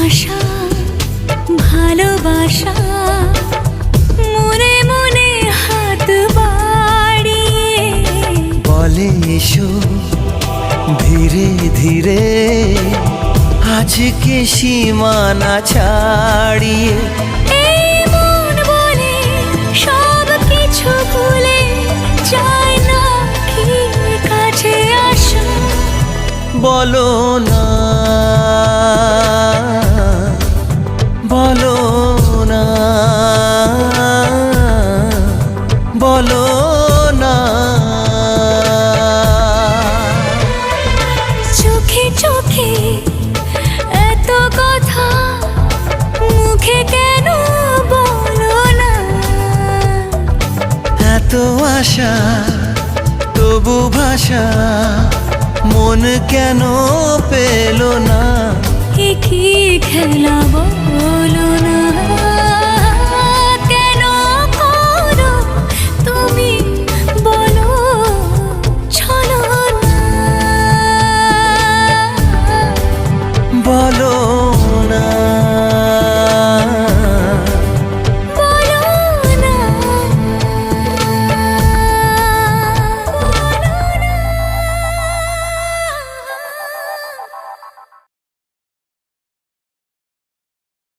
আশা ভালোবাসা মনে মনে হাত বাড়িয়ে বলে এসো ধীরে ধীরে আজকে সীমানা ছাড়িয়ে। এই মন বলে সব কিছু ভুলে চায় না কি কাছে আসা। বলো না বলো না বলো না। চোখে চোখে এত কথা মুখে কেন বলো না। এত আশা তবু ভাষা মন কেন পেল না। কি খেলাবো